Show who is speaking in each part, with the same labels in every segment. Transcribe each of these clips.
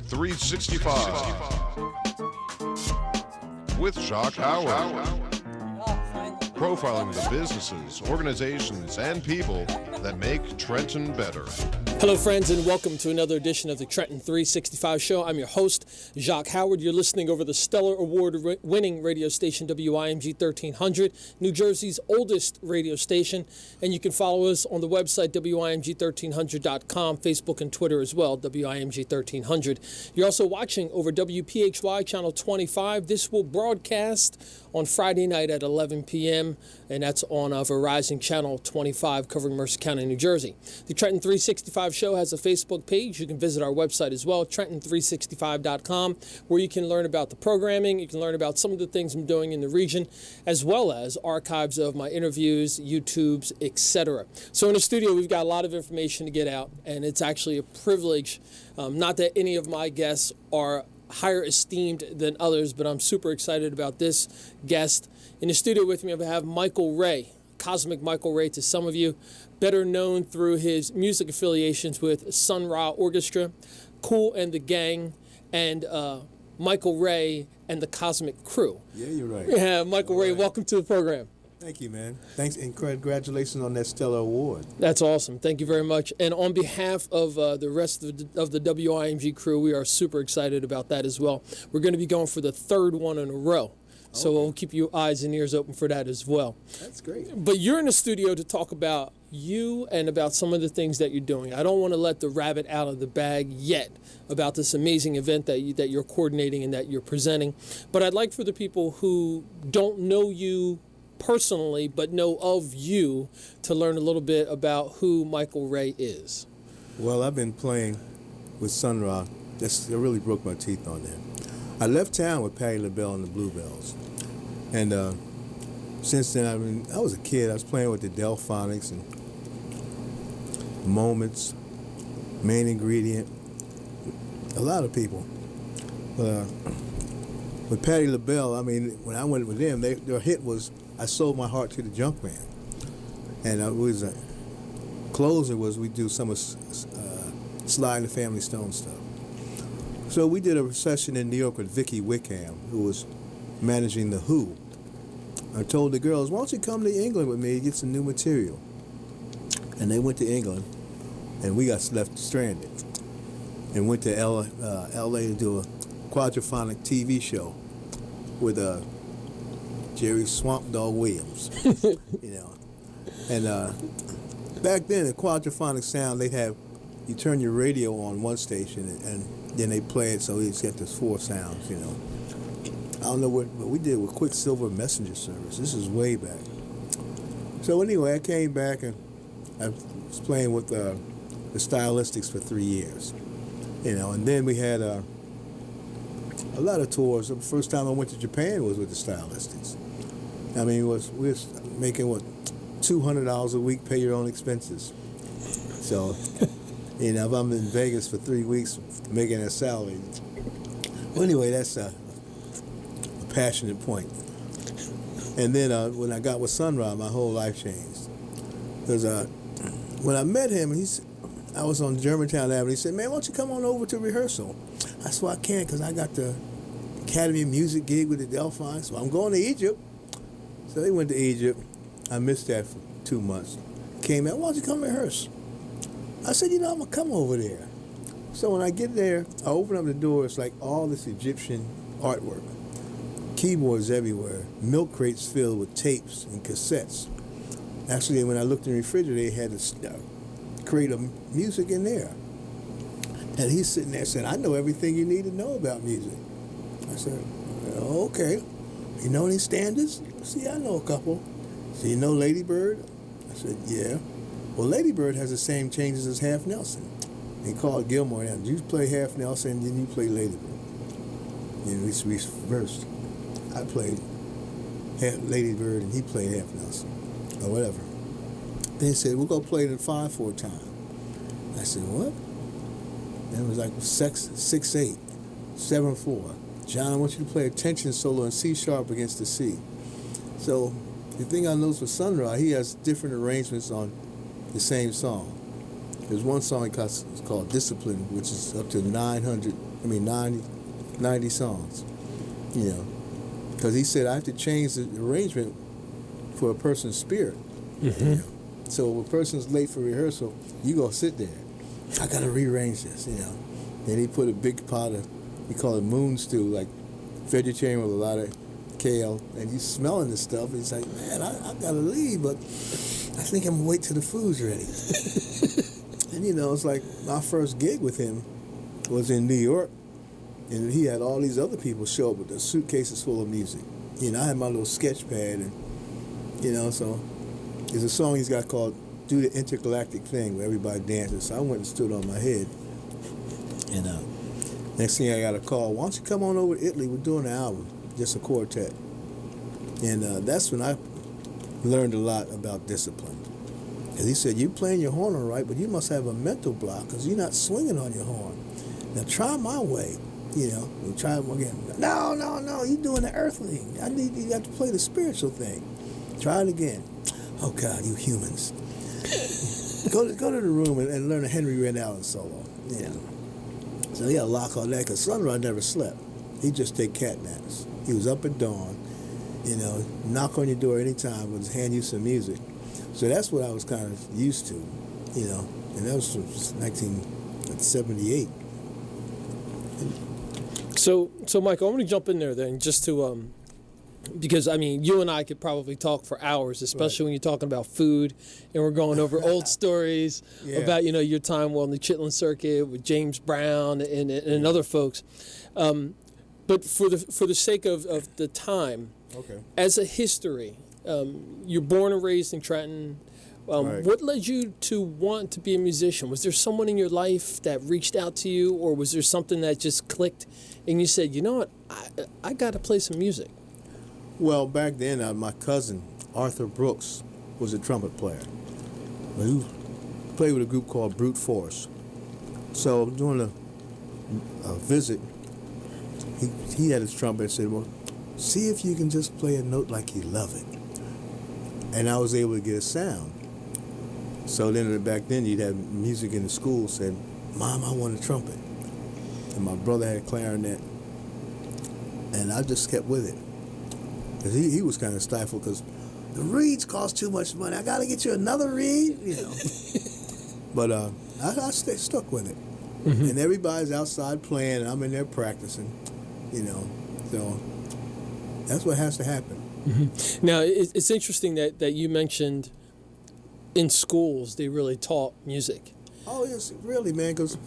Speaker 1: 365 with Jacque Howard. Profiling the businesses, organizations, and people that make Trenton better.
Speaker 2: Hello, friends, and welcome to another edition of the Trenton 365 Show. I'm your host, Jacque Howard. You're listening over the Stellar Award-winning radio station, WIMG 1300, New Jersey's oldest radio station. And you can follow us on the website, WIMG1300.com, Facebook and Twitter as well, WIMG 1300. You're also watching over WPHY Channel 25. This will broadcast on Friday night at 11 p.m., and that's on Verizon Channel 25, covering Mercer County, New Jersey. The Trenton 365 Show has a Facebook page. You can visit our website as well, Trenton365.com, where you can learn about the programming. You can learn about some of the things I'm doing in the region, as well as archives of my interviews, YouTubes, etc. So in the studio, we've got a lot of information to get out, and it's actually a privilege. Not that any of my guests are higher esteemed than others, but I'm super excited about this guest. In the studio with me, I have Michael Ray, Cosmic Michael Ray to some of you, better known through his music affiliations with R.E.A.C.H Orchestra, Kool and the Gang, and Michael Ray and the Cosmic Crew.
Speaker 3: Yeah, you're right.
Speaker 2: Yeah, Michael Ray, welcome to the program.
Speaker 3: Thank you, man. Thanks, and congratulations on that stellar award.
Speaker 2: That's awesome. Thank you very much. And on behalf of the rest of the WIMG crew, we are super excited about that as well. We're going to be going for the third one in a row. So we'll keep your eyes and ears open for that as well.
Speaker 3: That's great.
Speaker 2: But you're in the studio to talk about you and about some of the things that you're doing. I don't want to let the rabbit out of the bag yet about this amazing event that you're coordinating and that you're presenting. But I'd like for the people who don't know you personally but know of you to learn a little bit about who Michael Ray is.
Speaker 3: Well, I've been playing with R.E.A.C.H. That really broke my teeth on that. I left town with Patti LaBelle and the Bluebells. And since then, I was a kid. I was playing with the Delphonics and Moments, Main Ingredient, a lot of people. With Patti LaBelle, when I went with them, their hit was I Sold My Heart to the Junk Man. And closer was we do some of Sly and the Family Stone stuff. So we did a session in New York with Vicky Wickham, who was managing The Who. I told the girls, why don't you come to England with me and get some new material? And they went to England, and we got left stranded. And went to L.A. to do a quadraphonic TV show with Jerry Swamp Dog Williams, And back then, the quadraphonic sound, they'd have, you turn your radio on one station and then they play it so you get this four sounds, I don't know what we did with Quicksilver Messenger Service. This is way back. So anyway, I came back and I was playing with the Stylistics for 3 years, and then we had a lot of tours. The first time I went to Japan was with the Stylistics. We was making $200 a week, pay your own expenses. So, if I'm in Vegas for 3 weeks making a salary. Well, anyway, that's a passionate point. And then when I got with R.E.A.C.H, my whole life changed. Because when I met him, I was on Germantown Avenue. He said, man, why don't you come on over to rehearsal? I said, well, I can't because I got the Academy of Music gig with the Delphonics. So I'm going to Egypt. So they went to Egypt. I missed that for 2 months. Came out, why don't you come rehearse? I said, I'm going to come over there. So when I get there, I open up the door. It's like all this Egyptian artwork. Keyboards everywhere. Milk crates filled with tapes and cassettes. Actually, when I looked in the refrigerator, they had a crate of music in there. And he's sitting there saying, I know everything you need to know about music. I said, okay. You know any standards? I said, yeah, I know a couple. So you know Lady Bird? I said, yeah. Well, Lady Bird has the same changes as Half Nelson. He called Gilmore and you play Half Nelson and then you play Lady Bird. It's reversed. I played Lady Bird and he played Half Nelson or whatever. Then he said, we'll go play it in 5/4 time. I said, what? And it was like 6/8, 7/4. John, I want you to play a tension solo in C sharp against the C. So the thing I noticed with R.E.A.C.H, he has different arrangements on the same song. There's one song called Discipline, which is up to 900 90 songs, you know. Because he said I have to change the arrangement for a person's spirit.
Speaker 2: Mm-hmm.
Speaker 3: You know? So if a person's late for rehearsal, you go sit there. I got to rearrange this, you know. Then he put a big pot of, we call it moon stew, like vegetarian with a lot of kale, and you smelling this stuff. He's like, man, I got to leave, but I think I'm going to wait till the food's ready. And, you know, it's like my first gig with him was in New York, and he had all these other people show up with their suitcases full of music. You know, I had my little sketch pad, and, you know, so there's a song he's got called Do the Intergalactic Thing, where everybody dances. So I went and stood on my head, and next thing I got a call, why don't you come on over to Italy? We're doing an album, just a quartet. And that's when I learned a lot about discipline. Because he said, you're playing your horn all right, but you must have a mental block because you're not swinging on your horn. Now try my way, you know, and try it again. No, you're doing the earthly. You got to play the spiritual thing. Try it again. Oh God, you humans. Go to the room and learn a Henry Red Allen solo, you know. So he got a lock on that because Sunrise never slept. He'd just take cat naps. He was up at dawn, you know, knock on your door anytime with his hand you some music. So that's what I was kind of used to, you know, and that was from 1978.
Speaker 2: So Michael, I want to jump in there then, just to, because I mean, you and I could probably talk for hours, especially when you're talking about food, and we're going over old stories about, you know, your time on the Chitlin circuit with James Brown and other folks. But for the sake of the time, as a history, you're born and raised in Trenton. What led you to want to be a musician? Was there someone in your life that reached out to you, or was there something that just clicked and you said, you know what, I got to play some music?
Speaker 3: Well, back then, my cousin, Arthur Brooks, was a trumpet player. He played with a group called Brute Force. So during a visit, he had his trumpet and said, well, see if you can just play a note like you love it. And I was able to get a sound. So then back then, you'd have music in the school said, Mom, I want a trumpet. And my brother had a clarinet. And I just kept with it. Because he was kind of stifled because the reeds cost too much money. I got to get you another reed, you know. But I stuck with it. Mm-hmm. And everybody's outside playing, and I'm in there practicing, you know. So that's what has to happen.
Speaker 2: Mm-hmm. Now, it's interesting that you mentioned in schools they really taught music.
Speaker 3: Oh, yes, really, man, because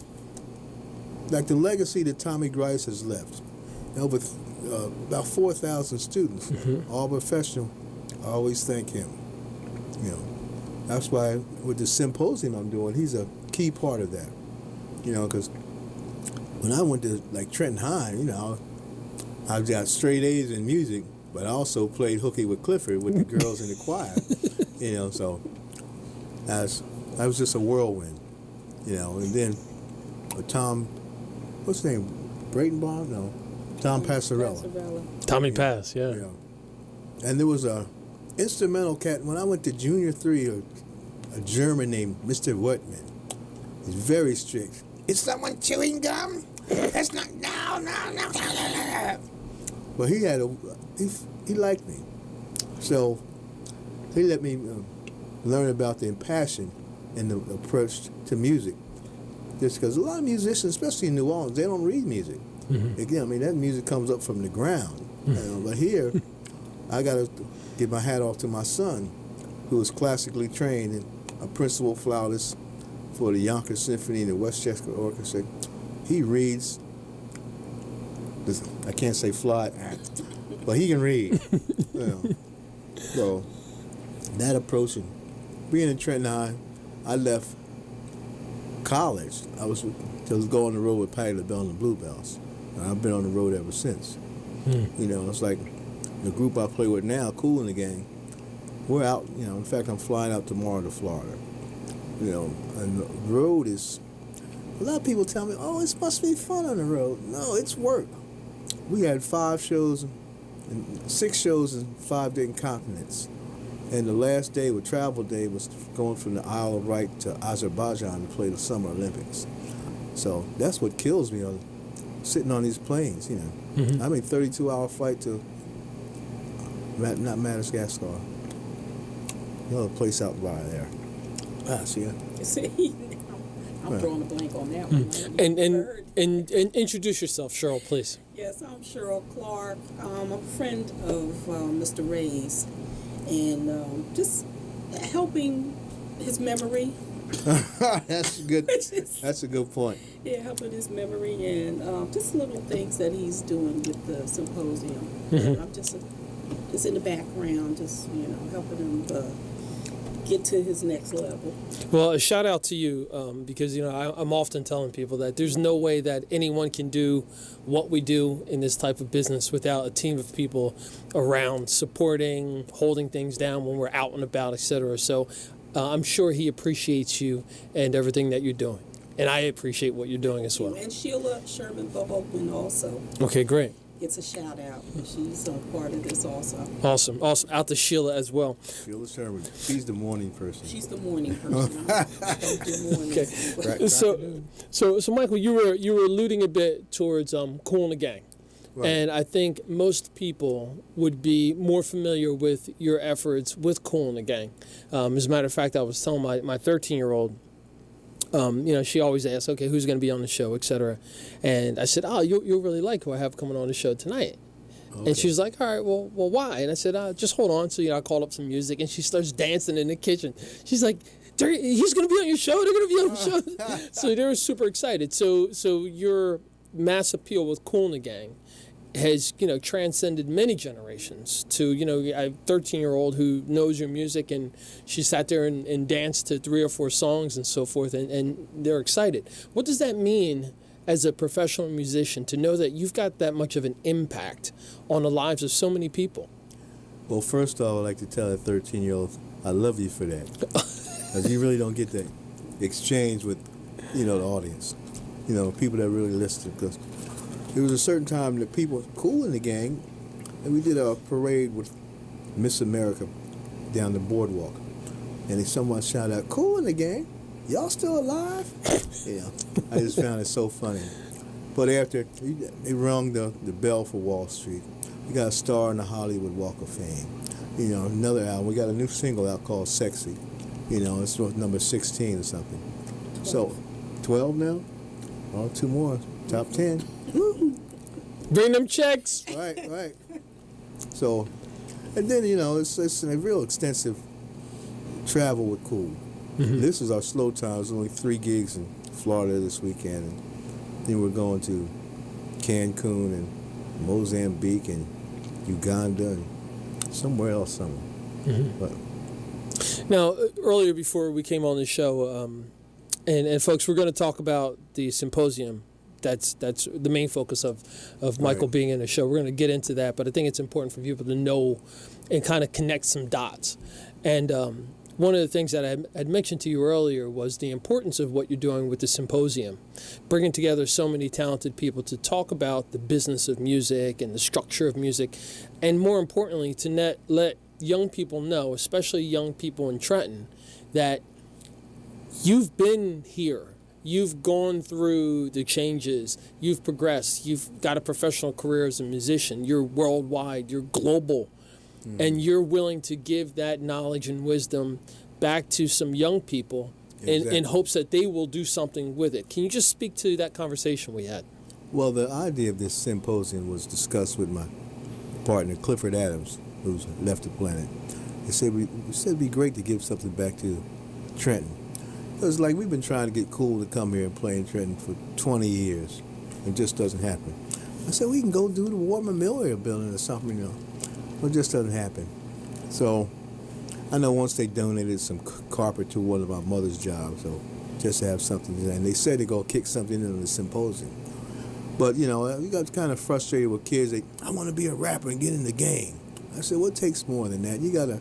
Speaker 3: like the legacy that Tommy Grice has left, you know, with about 4,000 students, all professional, I always thank him. You know, that's why with the symposium I'm doing, he's a key part of that. You know, because when I went to like Trenton High, you know, I got straight A's in music, but I also played hooky with Clifford with the girls in the choir. You know, so that was just a whirlwind. You know, and then Tom, what's his name, Bradenbaugh? No. Tom Passarella.
Speaker 2: Tommy Pass, yeah.
Speaker 3: And there was a instrumental cat, when I went to Junior 3, a German named Mr. Wertmann. He's very strict. Is someone chewing gum? That's not, no. But he liked me. So he let me learn about the passion and the approach to music. Just because a lot of musicians, especially in New Orleans, they don't read music. Mm-hmm. Again, I mean, that music comes up from the ground. Mm-hmm. You know, but here, I got to give my hat off to my son, who is classically trained and a principal flautist for the Yonkers Symphony and the Westchester Orchestra. He reads, I can't say fly, but he can read. You know. So that approach, and being in Trenton High, I left college. I was go on the road with Patti LaBelle and the Bluebells. And I've been on the road ever since. You know, it's like the group I play with now, Kool and the gang, we're out, you know, in fact, I'm flying out tomorrow to Florida. You know, and the road is, a lot of people tell me, oh, it must be fun on the road. No, it's work. We had 6 shows in 5 different continents. And the last day, with travel day, was going from the Isle of Wight to Azerbaijan to play the Summer Olympics. So that's what kills me. sitting on these planes, you know.
Speaker 2: Mm-hmm.
Speaker 3: I mean, 32-hour flight to, not Madagascar, another place out by there. See ya.
Speaker 4: I'm drawing a blank on that one.
Speaker 2: And introduce yourself, Cheryl, please.
Speaker 4: Yes, I'm Cheryl Clark. I'm a friend of Mr. Ray's, and just helping his memory.
Speaker 3: That's good. That's a good point.
Speaker 4: Yeah, helping his memory and just little things that he's doing with the symposium.
Speaker 2: Mm-hmm.
Speaker 4: I'm just in the background, just helping him get to his next level.
Speaker 2: Well, a shout out to you because I'm often telling people that there's no way that anyone can do what we do in this type of business without a team of people around supporting, holding things down when we're out and about, etc. So I'm sure he appreciates you and everything that you're doing. And I appreciate what you're doing as well.
Speaker 4: And Sheila Sherman Bohoman also.
Speaker 2: Okay, great.
Speaker 4: It's a shout out. She's a part of this also.
Speaker 2: Awesome. Out to Sheila as well.
Speaker 3: Sheila Sherman. She's the morning person.
Speaker 4: She's the morning person. I don't do mornings.
Speaker 2: Okay. Right. So Michael, you were alluding a bit towards Kool and the Gang.
Speaker 3: Right.
Speaker 2: And I think most people would be more familiar with your efforts with Kool and the Gang. As a matter of fact, I was telling my 13-year-old, she always asks, okay, who's going to be on the show, et cetera. And I said, you'll really like who I have coming on the show tonight. Okay. And she was like, all right, well, why? And I said, just hold on. So, I called up some music, and she starts dancing in the kitchen. She's like, he's going to be on your show? They're going to be on the show? So they were super excited. So your mass appeal with Kool and the Gang has, transcended many generations to, I have a 13-year-old who knows your music, and she sat there and danced to 3 or 4 songs and so forth, and they're excited. What does that mean as a professional musician to know that you've got that much of an impact on the lives of so many people?
Speaker 3: Well, first off, I'd like to tell that 13-year-old, I love you for that. Because you really don't get that exchange with, the audience. People that really listen, because there was a certain time that people, Kool and the Gang, and we did a parade with Miss America down the boardwalk. And someone shouted out, Kool and the Gang, y'all still alive? I just found it so funny. But after, they rung the bell for Wall Street. We got a star in the Hollywood Walk of Fame. Another album, we got a new single out called Sexy. It's number 16 or something. 12. So, 12 now? Oh, 2 more. Top 10.
Speaker 2: Bring them checks.
Speaker 3: Right. So, and then, it's a real extensive travel with Kool. Mm-hmm. This is our slow time. There's only 3 gigs in Florida this weekend. And then we're going to Cancun and Mozambique and Uganda and somewhere else.
Speaker 2: Mm-hmm.
Speaker 3: But
Speaker 2: now, earlier before we came on the show, and folks, we're going to talk about the symposium. That's the main focus of Michael being in the show. We're going to get into that, but I think it's important for people to know and kind of connect some dots. And one of the things that I had mentioned to you earlier was the importance of what you're doing with the symposium, bringing together so many talented people to talk about the business of music and the structure of music, and more importantly, to let young people know, especially young people in Trenton, that you've been here. You've gone through the changes. You've progressed. You've got a professional career as a musician. You're worldwide. You're global. Mm. And you're willing to give that knowledge and wisdom back to some young people in hopes that they will do something with it. Can you just speak to that conversation we had?
Speaker 3: Well, the idea of this symposium was discussed with my partner, Clifford Adams, who's left the planet. He said it'd be great to give something back to Trenton. It was like we've been trying to get Kool to come here and play in Trenton for 20 years. It just doesn't happen. I said, we can go do the War Memorial Building or something, But it just doesn't happen. So I know once they donated some carpet to one of my mother's jobs, so just to have something to do. And they said they're going to kick something into the symposium. But, we got kind of frustrated with kids. I want to be a rapper and get in the game. I said, well, it takes more than that. You got to,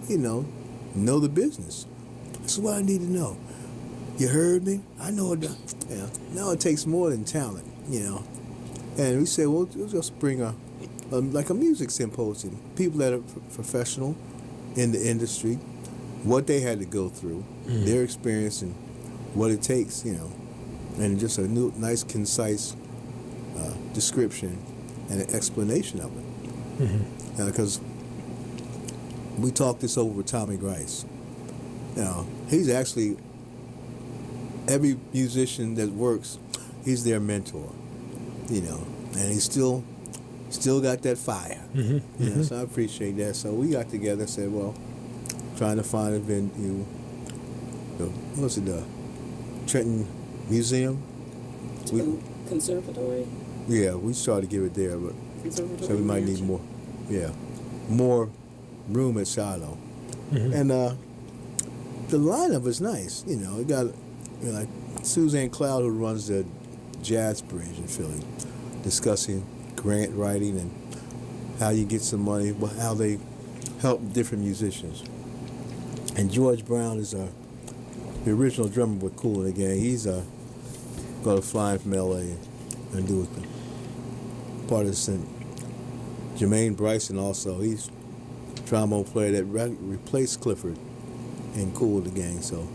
Speaker 3: know the business. This is what I need to know. You heard me? I know it. No, it takes more than talent, And we said, well, we'll just bring a music symposium. People that are professional in the industry, what they had to go through, their experience, and what it takes, and just a nice, concise description and an explanation of it. Because we talked this over with Tommy Grice. He's actually, every musician that works, he's their mentor, and he's still got that fire. So I appreciate that. So we got together and said, well, trying to find a venue, what's it, the Trenton Museum?
Speaker 4: Conservatory?
Speaker 3: Yeah, we started to give it there, but so we might need more room at Shiloh. And the lineup is nice. We got like Suzanne Cloud, who runs the Jazz Bridge in Philly, discussing grant writing and how you get some money, how they help different musicians. And George Brown is the original drummer with Kool and the gang. He's going to fly in from L.A. and do it. Part of the St. Jermaine Bryson also, he's trombone player that replaced Clifford and Kool and the gang. So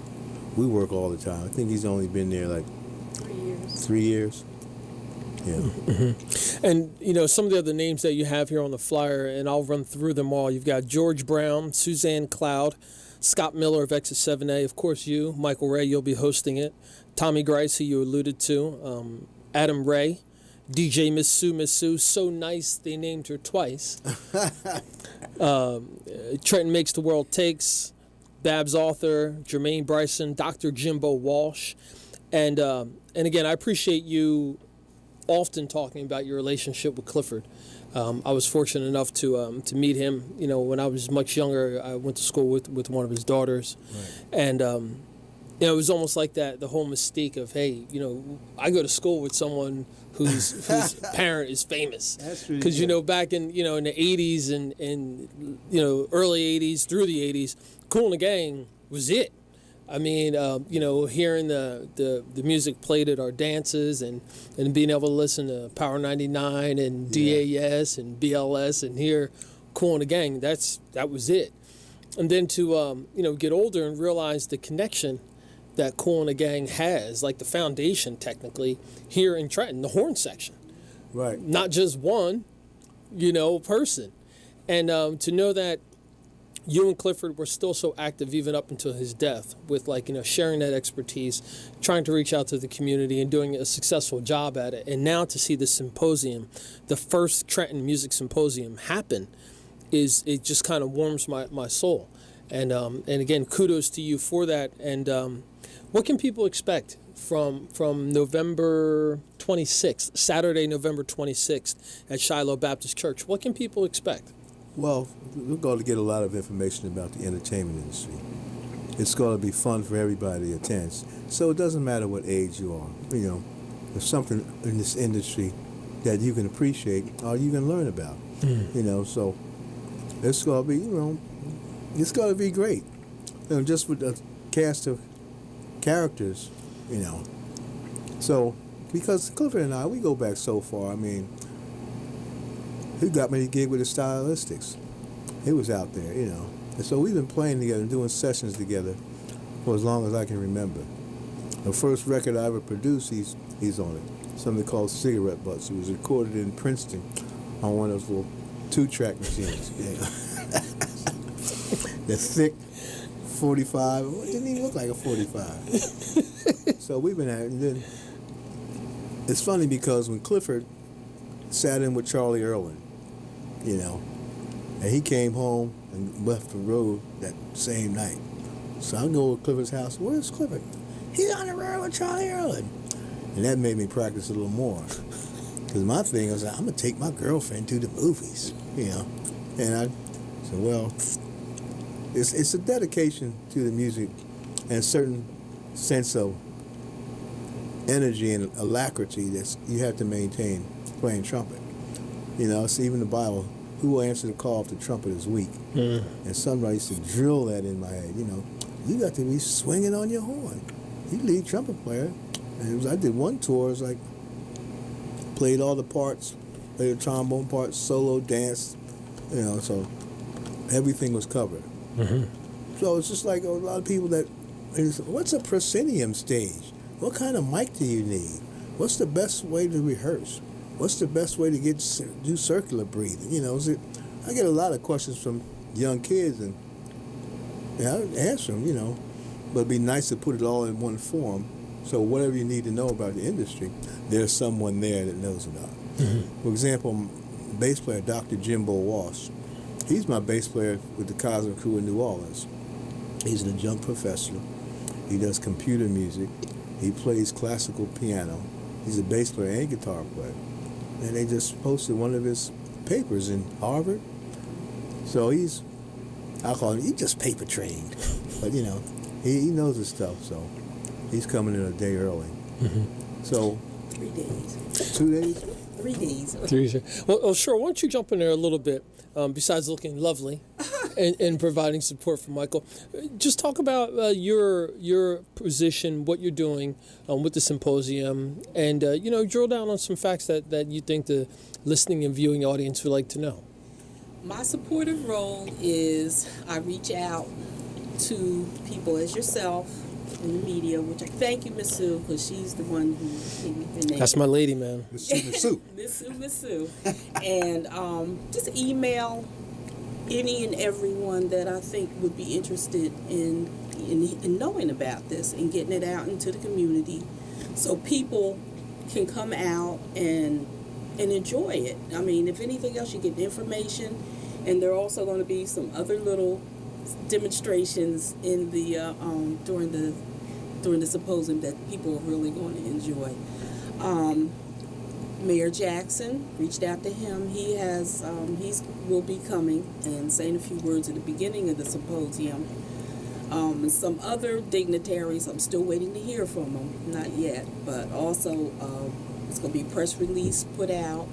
Speaker 3: we work all the time. I think he's only been there like
Speaker 4: 3 years.
Speaker 3: 3 years. Yeah.
Speaker 2: And, some of the other names that you have here on the flyer, and I'll run through them all. You've got George Brown, Suzanne Cloud, Scott Miller of Exit 7A, of course you, Michael Ray, you'll be hosting it, Tommy Grice, who you alluded to, Adam Ray, DJ Miss Sue, so nice they named her twice. Trenton Makes the World Takes, Babs Author, Jermaine Bryson, Dr. Jimbo Walsh. And again, I appreciate you often talking about your relationship with Clifford. I was fortunate enough to meet him. When I was much younger, I went to school with one of his daughters, right. And it was almost like that. The whole mystique of, hey, I go to school with someone whose parent is famous.
Speaker 3: That's really
Speaker 2: because back in in the '80s and early '80s through the '80s, Kool and the Gang was it. I mean, hearing the music played at our dances and being able to listen to Power 99 and DAS and BLS and hear Kool and the Gang, that was it. And then to, get older and realize the connection that Kool and the Gang has, like the foundation technically, here in Trenton, the horn section.
Speaker 3: Right.
Speaker 2: Not just one, person. And to know that you and Clifford were still so active even up until his death with sharing that expertise, trying to reach out to the community and doing a successful job at it. And now to see the symposium, the first Trenton Music Symposium happen, it just kind of warms my soul. And again, kudos to you for that. And what can people expect from November 26th, Saturday, November 26th at Shiloh Baptist Church? What can people expect?
Speaker 3: Well, we're going to get a lot of information about the entertainment industry. It's going to be fun for everybody that attends. So it doesn't matter what age you are. There's something in this industry that you can appreciate or you can learn about. So it's going to be, it's going to be great. Just with the cast of characters, So, because Clifford and I, we go back so far. I mean, he got me to gig with the Stylistics. He was out there, And so we've been playing together and doing sessions together for as long as I can remember. The first record I ever produced, he's on it. Something called Cigarette Butts. It was recorded in Princeton on one of those little 2-track machines. The thick 45. It didn't even look like a 45. So we've been at it. And then it's funny because when Clifford sat in with Charlie Erwin, and he came home and left the road that same night. So I go to Clifford's house. Where's Clifford? He's on the road with Charlie Erwin. And that made me practice a little more. Because my thing was, I'm going to take my girlfriend to the movies, And I said, well, it's a dedication to the music and a certain sense of energy and alacrity that you have to maintain playing trumpet. It's even the Bible, who will answer the call if the trumpet is weak? And somebody used to drill that in my head, you got to be swinging on your horn. You lead trumpet player. And I did one tour, it was like, played all the parts, played the trombone parts, solo, dance, so everything was covered. So it's just like a lot of people that, what's a proscenium stage? What kind of mic do you need? What's the best way to rehearse? what's the best way to do circular breathing? I get a lot of questions from young kids, and I answer them, but it'd be nice to put it all in one form. So whatever you need to know about the industry, there's someone there that knows about it. Mm-hmm. For example, bass player Dr. Jimbo Walsh. He's my bass player with the Cosmic Crew in New Orleans. He's an adjunct professor. He does computer music. He plays classical piano. He's a bass player and guitar player. And they just posted one of his papers in Harvard. So I call him, he's just paper trained. But, he knows his stuff, so he's coming in a day early. Mm-hmm. So
Speaker 4: 3 days.
Speaker 3: 2 days?
Speaker 4: 3 days.
Speaker 2: 3 days. Well, sure. Why don't you jump in there a little bit? Besides looking lovely and providing support for Michael, just talk about your position, what you're doing with the symposium, and drill down on some facts that you think the listening and viewing audience would like to know.
Speaker 4: My supportive role is I reach out to people as yourself in the media, which I thank you, Miss Sue, because she's the one who gave me the name.
Speaker 2: That's my lady, man.
Speaker 3: Miss Sue.
Speaker 4: Miss Sue. And just email any and everyone that I think would be interested in knowing about this and getting it out into the community so people can come out and enjoy it. I mean, if anything else, you get information, and there are also going to be some other little demonstrations in the during the symposium that people are really going to enjoy. Mayor Jackson, reached out to him. He will be coming and saying a few words at the beginning of the symposium. And some other dignitaries, I'm still waiting to hear from them, not yet, but also it's going to be a press release put out.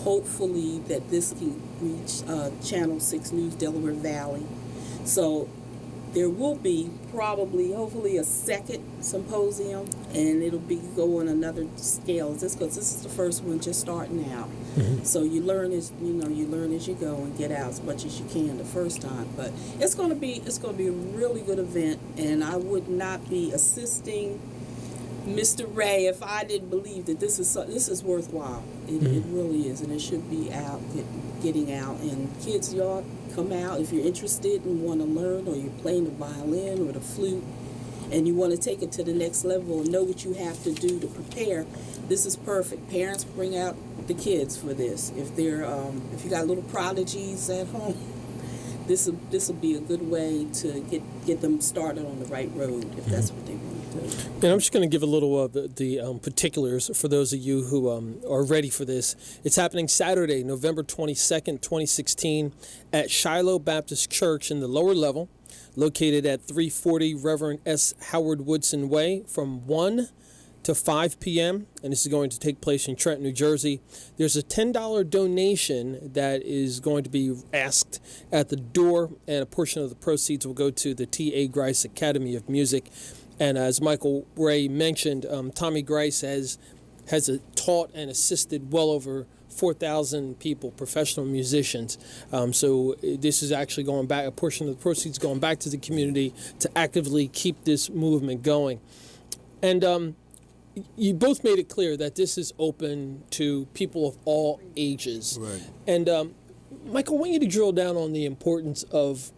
Speaker 4: Hopefully that this can reach Channel 6 News Delaware Valley. So there will be hopefully a second symposium, and it'll be going another scale. Because this is the first one just starting out. Mm-hmm. So you learn as you go and get out as much as you can the first time. But it's going to be a really good event, and I would not be assisting Mr. Ray if I didn't believe that this is worthwhile. It really is, and it should be out, getting out. And kids, y'all come out if you're interested and want to learn, or you're playing the violin or the flute, and you want to take it to the next level and know what you have to do to prepare. This is perfect. Parents, bring out the kids for this. If you got little prodigies at home, this will be a good way to get them started on the right road if that's what they want.
Speaker 2: And I'm just going to give a little of the particulars for those of you who are ready for this. It's happening Saturday, November 22nd, 2016, at Shiloh Baptist Church in the lower level, located at 340 Reverend S. Howard Woodson Way, from 1 to 5 p.m., and this is going to take place in Trenton, New Jersey. There's a $10 donation that is going to be asked at the door, and a portion of the proceeds will go to the T.A. Grice Academy of Music. And as Michael Ray mentioned, Tommy Grice has taught and assisted well over 4,000 people, professional musicians. So this is actually going back, a portion of the proceeds going back to the community to actively keep this movement going. And you both made it clear that this is open to people of all ages.
Speaker 3: Right.
Speaker 2: And Michael, I want you to drill down on the importance of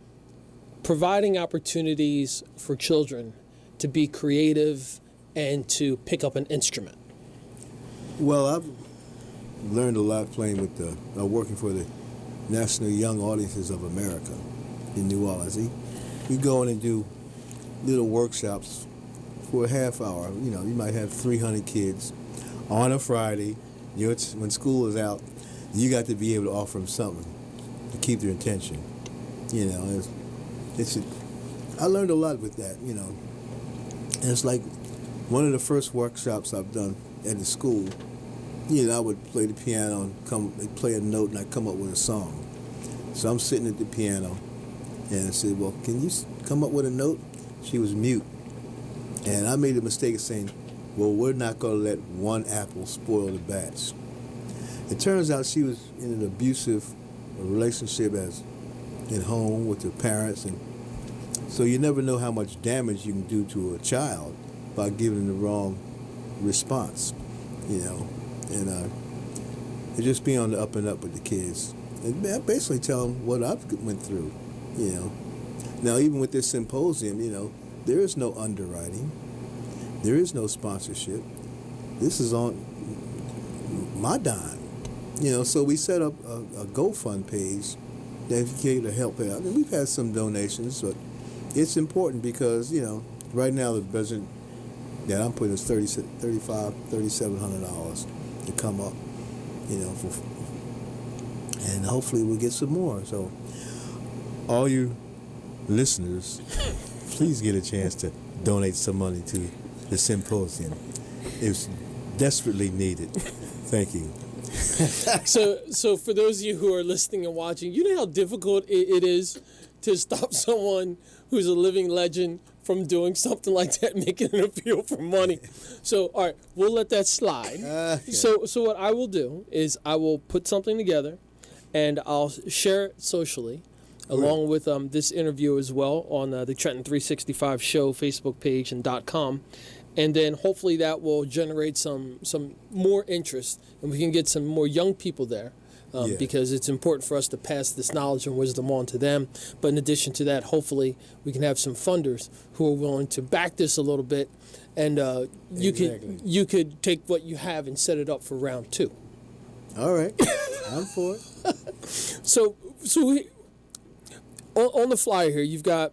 Speaker 2: providing opportunities for children to be creative and to pick up an instrument.
Speaker 3: Well, I've learned a lot playing with working for the National Young Audiences of America in New Orleans. We go in and do little workshops for a half hour. You might have 300 kids on a Friday. When school is out, you got to be able to offer them something to keep their attention. I learned a lot with that. And it's like one of the first workshops I've done at the school. I would play the piano and play a note, and I'd come up with a song. So I'm sitting at the piano, and I said, well, can you come up with a note? She was mute. And I made the mistake of saying, well, we're not going to let one apple spoil the batch. It turns out she was in an abusive relationship at home with her parents, and so you never know how much damage you can do to a child by giving them the wrong response, And and just be on the up and up with the kids. And basically tell them what I've went through, you know. Now, even with this symposium, you know, there is no underwriting. There is no sponsorship. This is on my dime. You know, so we set up a GoFund page dedicated to help out. And we've had some donations, but it's important because, you know, right now the budget that I'm putting is $3,700 to come up, you know, and hopefully we'll get some more. So all you listeners, please get a chance to donate some money to the symposium. It's desperately needed. Thank you.
Speaker 2: So for those of you who are listening and watching, you know how difficult it is to stop someone who's a living legend from doing something like that, making an appeal for money. So, all right, we'll let that slide.
Speaker 3: Okay.
Speaker 2: So what I will do is I will put something together, and I'll share it socially, along with this interview as well on the Trenton 365 Show Facebook page and .com. And then hopefully that will generate some more interest, and we can get some more young people there, because it's important for us to pass this knowledge and wisdom on to them. But in addition to that, hopefully we can have some funders who are willing to back this a little bit, and you could take what you have and set it up for round 2.
Speaker 3: All right, I'm for it.
Speaker 2: So on the flyer here, you've got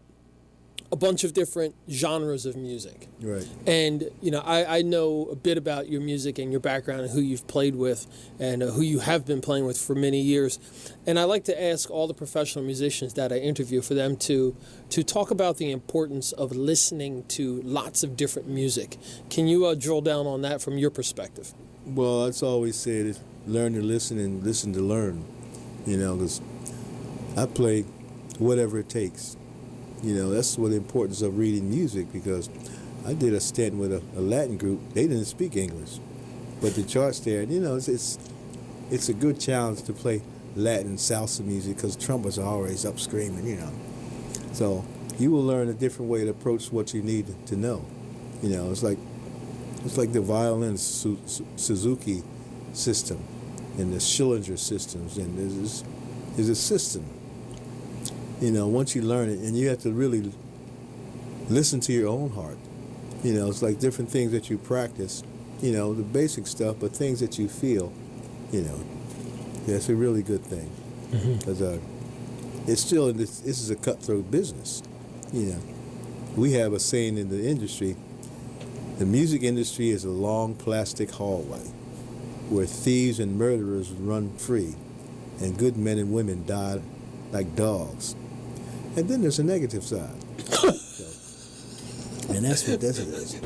Speaker 2: a bunch of different genres of music.
Speaker 3: Right.
Speaker 2: And, you know, I know a bit about your music and your background and who you've played with and who you have been playing with for many years. And I like to ask all the professional musicians that I interview for them to talk about the importance of listening to lots of different music. Can you drill down on that from your perspective?
Speaker 3: Well, that's always said is learn to listen and listen to learn, you know, because I play whatever it takes. You know, that's what the importance of reading music, because I did a stint with a Latin group. They didn't speak English, but the charts there, you know, it's a good challenge to play Latin salsa music because trumpets are always up screaming, you know. So you will learn a different way to approach what you need to know. You know, it's like the violin Suzuki system and the Schillinger systems, and there's a system. You know, once you learn it, and you have to really listen to your own heart. You know, it's like different things that you practice, you know, the basic stuff, but things that you feel, you know, that's a really good thing. Because it's still, this is a cutthroat business. You know, we have a saying in the industry, the music industry is a long plastic hallway where thieves and murderers run free and good men and women die like dogs. And then there's a negative side. And that's what this is.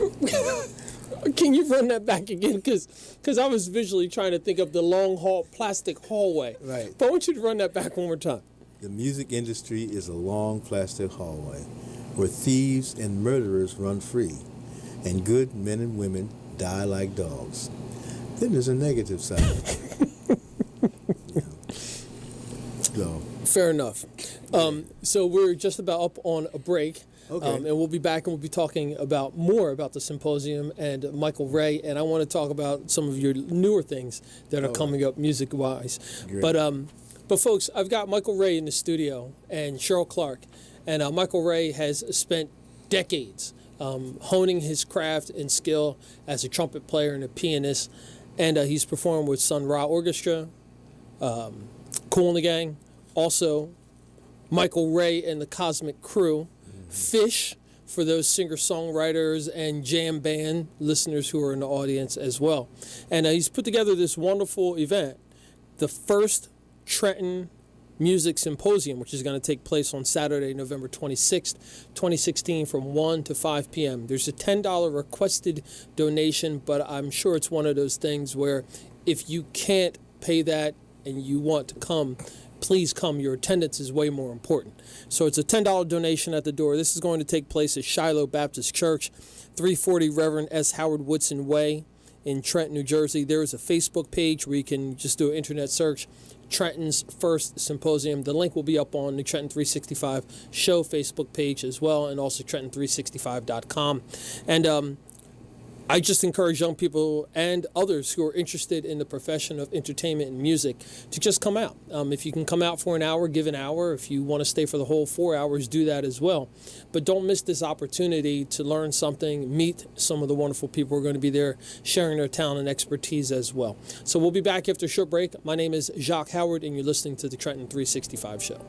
Speaker 2: Can you run that back again? Because I was visually trying to think of the long plastic hallway.
Speaker 3: Right.
Speaker 2: But I want you to run that back one more time.
Speaker 3: The music industry is a long plastic hallway where thieves and murderers run free and good men and women die like dogs. Then there's a negative side. So.
Speaker 2: Fair enough. So we're just about up on a break.
Speaker 3: Okay.
Speaker 2: And we'll be back and we'll be talking more about the symposium and Michael Ray. And I want to talk about some of your newer things that are coming up music-wise.
Speaker 3: Great.
Speaker 2: But folks, I've got Michael Ray in the studio and Cheryl Clark. And Michael Ray has spent decades honing his craft and skill as a trumpet player and a pianist. And he's performed with Sun Ra Orchestra, Kool and the Gang, also Michael Ray and the Cosmic Crew, Fish for those singer-songwriters and jam band listeners who are in the audience as well. And he's put together this wonderful event, the first Trenton Music Symposium, which is going to take place on Saturday, November 26th, 2016 from 1 to 5 p.m. There's a $10 requested donation, but I'm sure it's one of those things where if you can't pay that and you want to come, please come. Your attendance is way more important. So it's a $10 donation at the door. This is going to take place at Shiloh Baptist Church, 340 Reverend S. Howard Woodson Way in Trenton, New Jersey. There is a Facebook page where you can just do an internet search, Trenton's First Symposium. The link will be up on the Trenton 365 Show Facebook page as well, and also Trenton365.com. And I just encourage young people and others who are interested in the profession of entertainment and music to just come out. If you can come out for an hour, give an hour. If you want to stay for the whole 4 hours, do that as well. But don't miss this opportunity to learn something, meet some of the wonderful people who are going to be there sharing their talent and expertise as well. So we'll be back after a short break. My name is Jacque Howard, and you're listening to the Trenton 365 Show.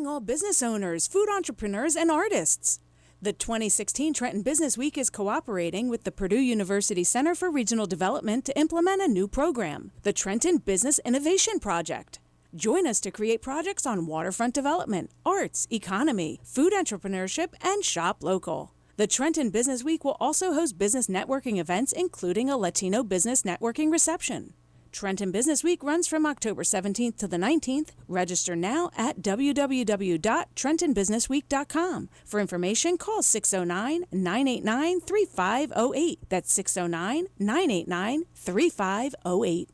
Speaker 5: All business owners, food entrepreneurs, and artists. The 2016 Trenton Business Week is cooperating with the Purdue University Center for Regional Development to implement a new program, the Trenton Business Innovation Project. Join us to create projects on waterfront development, arts, economy, food entrepreneurship, and shop local. The Trenton Business Week will also host business networking events, including a Latino business networking reception. Trenton Business Week runs from October 17th to the 19th. Register now at www.trentonbusinessweek.com. For information, call 609-989-3508. That's 609-989-3508.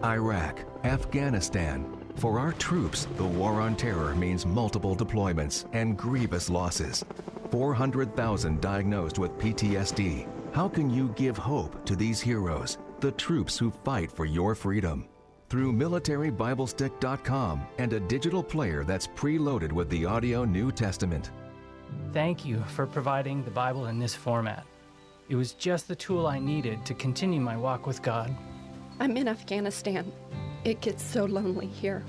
Speaker 6: Iraq, Afghanistan. For our troops, the war on terror means multiple deployments and grievous losses. 400,000 diagnosed with PTSD. How can you give hope to these heroes, the troops who fight for your freedom? Through militarybiblestick.com and a digital player that's preloaded with the audio New Testament.
Speaker 7: Thank you for providing the Bible in this format. It was just the tool I needed to continue my walk with God.
Speaker 8: I'm in Afghanistan. It gets so lonely here.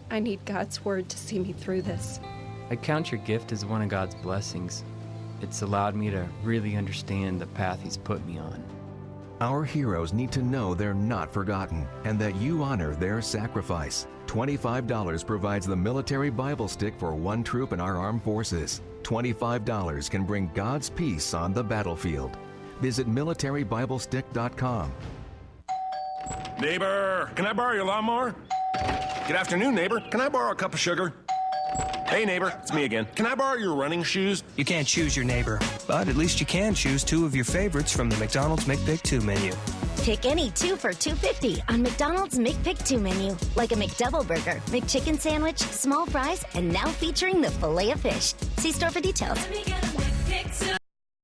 Speaker 8: I need God's word to see me through this.
Speaker 9: I count your gift as one of God's blessings. It's allowed me to really understand the path He's put me on.
Speaker 6: Our heroes need to know they're not forgotten and that you honor their sacrifice. $25 provides the military Bible stick for one troop in our armed forces. $25 can bring God's peace on the battlefield. Visit militarybiblestick.com.
Speaker 10: Neighbor, can I borrow your lawnmower? Good afternoon, neighbor. Can I borrow a cup of sugar? Hey, neighbor, it's me again. Can I borrow your running shoes?
Speaker 11: You can't choose your neighbor, but at least you can choose two of your favorites from the McDonald's McPick 2 menu.
Speaker 12: Pick any two for $2.50 on McDonald's McPick 2 menu, like a McDouble burger, McChicken sandwich, small fries, and now featuring the filet of fish. See store for details.